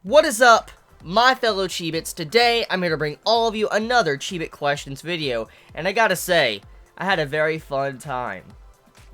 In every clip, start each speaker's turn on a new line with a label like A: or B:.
A: What is up, my fellow Chibits? Today, I'm here to bring all of you another ChibitQuestions video, and I gotta say, I had a very fun time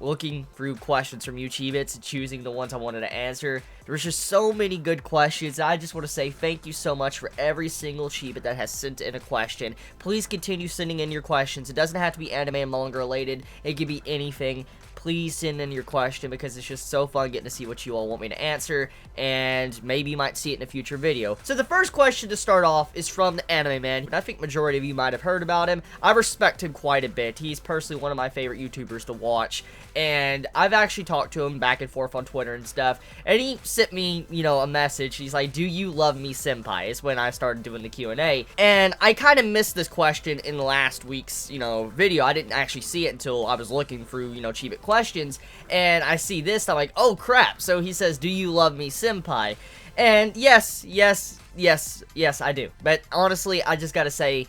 A: looking through questions from you Chibits and choosing the ones I wanted to answer. There was just so many good questions. I just want to say thank you so much for every single Chibit that has sent in a question. Please continue sending in your questions. It doesn't have to be anime and manga related. It could be anything. Please send in your question because it's just so fun getting to see what you all want me to answer, and maybe you might see it in a future video. So the first question to start off is from the Anime Man. I think majority of you might have heard about him. I respect him quite a bit. He's personally one of my favorite YouTubers to watch, and I've actually talked to him back and forth on Twitter and stuff, and he sent me, you know, a message. He's like, "Do you love me, senpai?" is when I started doing the Q&A, and I kind of missed this question in last week's, you know, video. I didn't actually see it until I was looking through, you know, ChibitQuestions, and I see this, I'm like, oh crap. So he says, "Do you love me, senpai?" And yes, I do. But honestly, I just gotta say,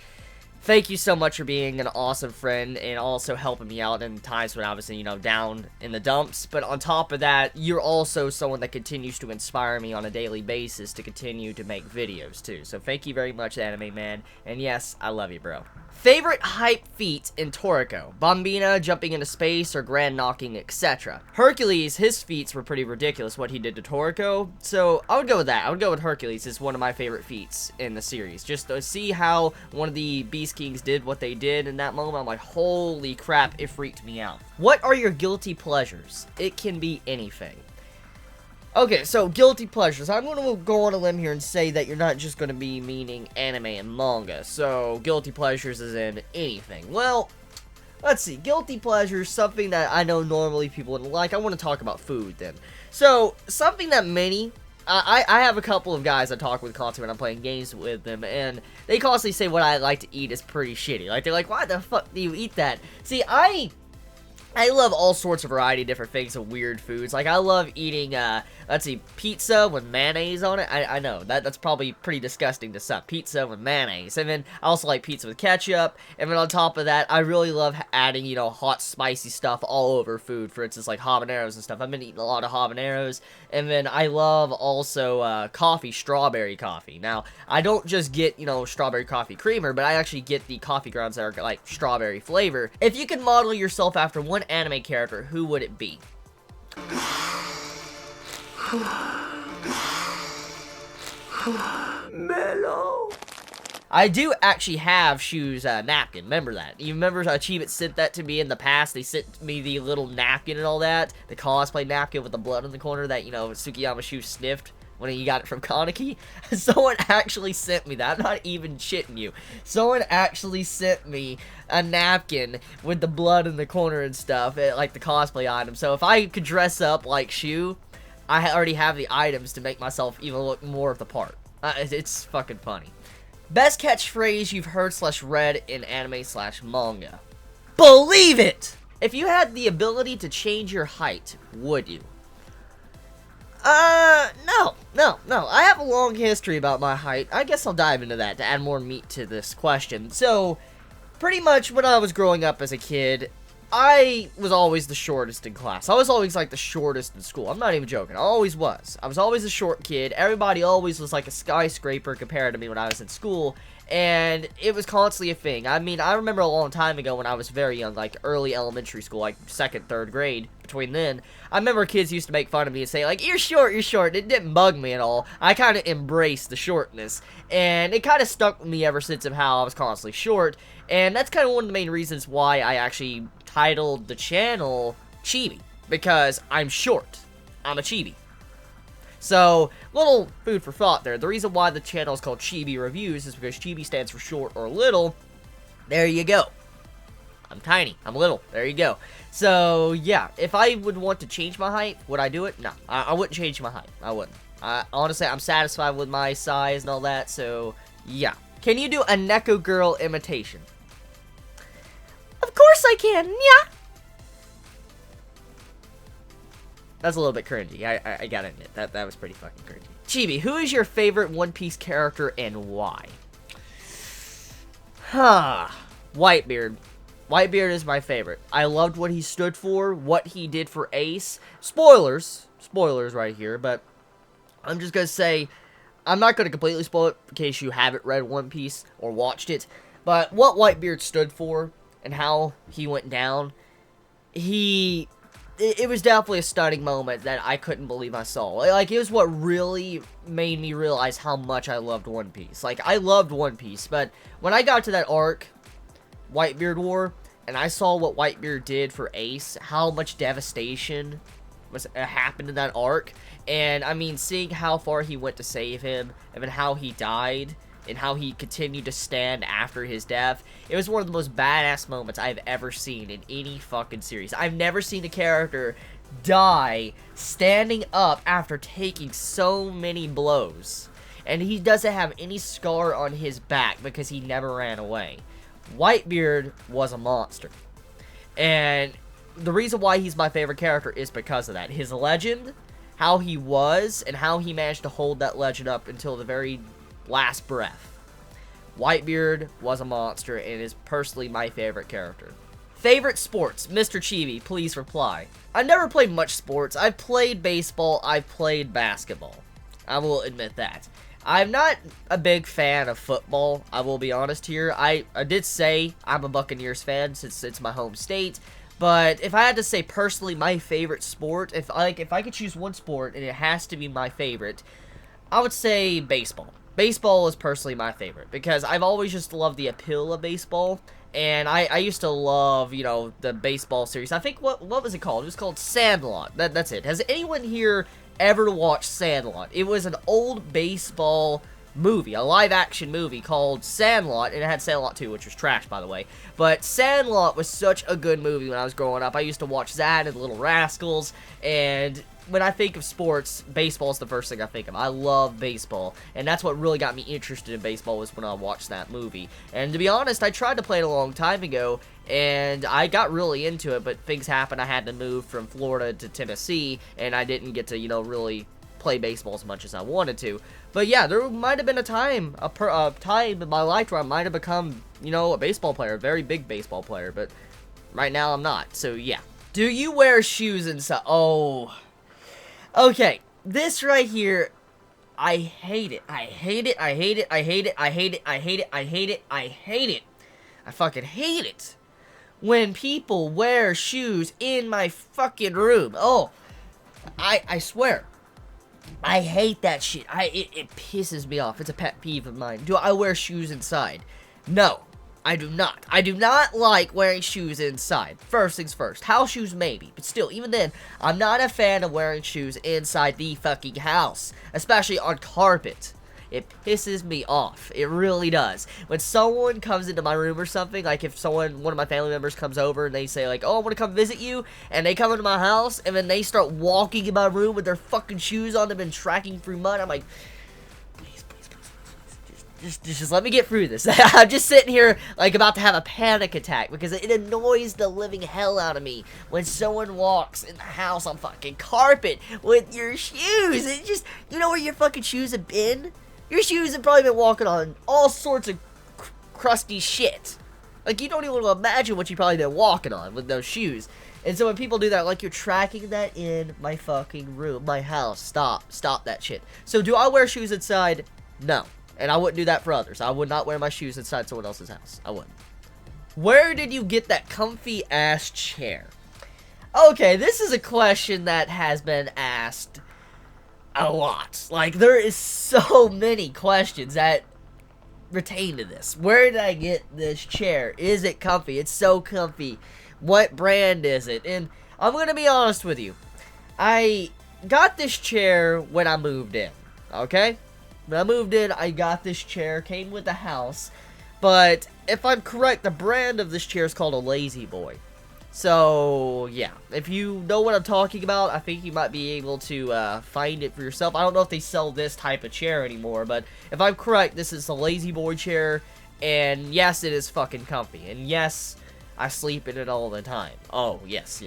A: thank you so much for being an awesome friend and also helping me out in times when I was, you know, down in the dumps. But on top of that, you're also someone that continues to inspire me on a daily basis to continue to make videos too. So thank you very much, Anime Man. And yes, I love you, bro. Favorite hype feat in Toriko? Bombina, jumping into space, or grand knocking, etc. Hercules, his feats were pretty ridiculous, what he did to Toriko. So I would go with that. I would go with Hercules. It's one of my favorite feats in the series. Just to see how one of the Beast Kings did what they did in that moment, I'm like, holy crap, it freaked me out. What are your guilty pleasures? It can be anything. Okay, so guilty pleasures. I'm going to go on a limb here and say that you're not just going to be meaning anime and manga. So guilty pleasures is in anything. Well, let's see. Guilty pleasures, something that I know normally people wouldn't like. I want to talk about food then. So something that many... I have a couple of guys I talk with constantly when I'm playing games with them, and they constantly say what I like to eat is pretty shitty. Like, they're like, why the fuck do you eat that? See, I love all sorts of variety of different things of weird foods. Like, I love eating, let's see, pizza with mayonnaise on it. I know, that's probably pretty disgusting to some. Pizza with mayonnaise. And then I also like pizza with ketchup. And then on top of that, I really love adding, you know, hot, spicy stuff all over food. For instance, like habaneros and stuff. I've been eating a lot of habaneros. And then I love also coffee, strawberry coffee. Now, I don't just get, you know, strawberry coffee creamer, but I actually get the coffee grounds that are like strawberry flavor. If you could model yourself after one anime character, who would it be? Mellow. I do actually have Shu's napkin. Remember that. You remember Chibit sent that to me in the past? They sent me the little napkin and all that. The cosplay napkin with the blood in the corner that, you know, Tsukiyama Shu sniffed when he got it from Kaneki. Someone actually sent me that. I'm not even shitting you. Someone actually sent me a napkin with the blood in the corner and stuff, like the cosplay item. So if I could dress up like Shu, I already have the items to make myself even look more of the part. It's fucking funny. Best catchphrase you've heard/read in anime/manga. Believe it! If you had the ability to change your height, would you? No. I have a long history about my height. I guess I'll dive into that to add more meat to this question. So, pretty much when I was growing up as a kid, I was always the shortest in class. I was always like the shortest in school. I'm not even joking. I always was. I was always a short kid. Everybody always was like a skyscraper compared to me when I was in school. And it was constantly a thing. I mean, I remember a long time ago when I was very young, like early elementary school, like 2nd, 3rd grade, between then, I remember kids used to make fun of me and say, like, you're short. It didn't bug me at all. I kind of embraced the shortness. And it kind of stuck with me ever since of how I was constantly short. And that's kind of one of the main reasons why I actually titled the channel Chibi. Because I'm short. I'm a Chibi. So, little food for thought there. The reason why the channel is called Chibi Reviews is because Chibi stands for short or little. There you go. I'm tiny. I'm little. There you go. So, yeah. If I would want to change my height, would I do it? No. I wouldn't change my height. I wouldn't. Honestly, I'm satisfied with my size and all that, so, yeah. Can you do a Neko girl imitation? Of course I can, yeah. That's a little bit cringy. I gotta admit, that was pretty fucking cringy. Chibi, who is your favorite One Piece character and why? Whitebeard. Whitebeard is my favorite. I loved what he stood for, what he did for Ace. Spoilers right here, but I'm just gonna say, I'm not gonna completely spoil it in case you haven't read One Piece or watched it, but what Whitebeard stood for and how he went down, it was definitely a stunning moment that I couldn't believe I saw. Like, it was what really made me realize how much I loved One Piece. Like, I loved One Piece, but when I got to that arc, Whitebeard War, and I saw what Whitebeard did for Ace, how much devastation happened in that arc, and I mean, seeing how far he went to save him, and then how he died, and how he continued to stand after his death, it was one of the most badass moments I've ever seen in any fucking series. I've never seen a character die standing up after taking so many blows, and he doesn't have any scar on his back because he never ran away. Whitebeard was a monster, and the reason why he's my favorite character is because of that. His legend, how he was, and how he managed to hold that legend up until the very last breath. Whitebeard was a monster and is personally my favorite character. Favorite sports? Mr. Chibi, please reply. I've never played much sports. I've played baseball, I've played basketball. I will admit that. I'm not a big fan of football, I will be honest here. I did say I'm a Buccaneers fan since it's my home state, but if I had to say personally my favorite sport, if I could choose one sport and it has to be my favorite, I would say baseball. Baseball is personally my favorite because I've always just loved the appeal of baseball, and I used to love, you know, the baseball series. I think, what was it called? It was called Sandlot. That's it. Has anyone here ever watched Sandlot? It was an old baseball movie, a live-action movie called Sandlot, and it had Sandlot 2, which was trash, by the way. But Sandlot was such a good movie when I was growing up. I used to watch that and Little Rascals, and when I think of sports, baseball is the first thing I think of. I love baseball, and that's what really got me interested in baseball was when I watched that movie. And to be honest, I tried to play it a long time ago, and I got really into it, but things happened. I had to move from Florida to Tennessee, and I didn't get to, you know, really play baseball as much as I wanted to. But yeah, there might have been a time in my life where I might have become, you know, a baseball player, a very big baseball player, but right now I'm not. So yeah. Do you wear shoes inside? Oh. Okay, this right here, I hate it. I hate it. I hate it. I hate it. I hate it. I hate it. I hate it. I hate it. I fucking hate it when people wear shoes in my fucking room. Oh, I swear. I hate that shit. It pisses me off. It's a pet peeve of mine. Do I wear shoes inside? No, I do not. I do not like wearing shoes inside. First things first. House shoes maybe, but still, even then, I'm not a fan of wearing shoes inside the fucking house, especially on carpet. It pisses me off. It really does. When someone comes into my room or something, like if one of my family members comes over and they say like, oh, I want to come visit you, and they come into my house, and then they start walking in my room with their fucking shoes on them and tracking through mud, I'm like, please, just let me get through this. I'm just sitting here like about to have a panic attack because it annoys the living hell out of me when someone walks in the house on fucking carpet with your shoes. It just, you know where your fucking shoes have been? Your shoes have probably been walking on all sorts of crusty shit. Like, you don't even want to imagine what you've probably been walking on with those shoes. And so when people do that, like, you're tracking that in my fucking room, my house. Stop that shit. So do I wear shoes inside? No. And I wouldn't do that for others. I would not wear my shoes inside someone else's house. I wouldn't. Where did you get that comfy ass chair? Okay, this is a question that has been asked a lot. Like, there is so many questions that pertain to this. Where did I get this chair? Is it comfy? It's so comfy. What brand is it? And I'm gonna be honest with you. I got this chair when I moved in. Okay? When I moved in, I got this chair. Came with the house. But if I'm correct, the brand of this chair is called a Lazy Boy. So, yeah, if you know what I'm talking about, I think you might be able to find it for yourself. I don't know if they sell this type of chair anymore, but if I'm correct, this is the Lazy Boy chair, and yes, it is fucking comfy, and yes, I sleep in it all the time. Oh, yes.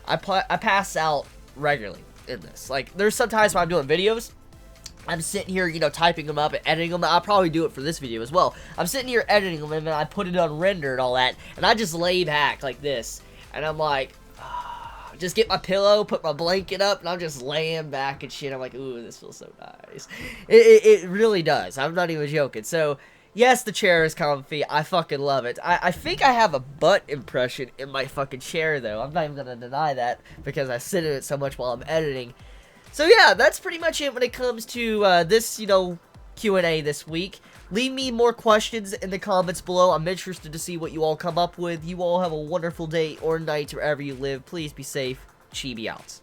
A: I pass out regularly in this. Like, there's sometimes when I'm doing videos, I'm sitting here, you know, typing them up and editing them. I'll probably do it for this video as well. I'm sitting here editing them, and then I put it on render and all that, and I just lay back like this, and I'm like, just get my pillow, put my blanket up, and I'm just laying back and shit. I'm like, ooh, this feels so nice. It really does. I'm not even joking. So, yes, the chair is comfy. I fucking love it. I think I have a butt impression in my fucking chair, though. I'm not even gonna deny that, because I sit in it so much while I'm editing. So yeah, that's pretty much it when it comes to this, you know, Q&A this week. Leave me more questions in the comments below. I'm interested to see what you all come up with. You all have a wonderful day or night wherever you live. Please be safe. Chibi out.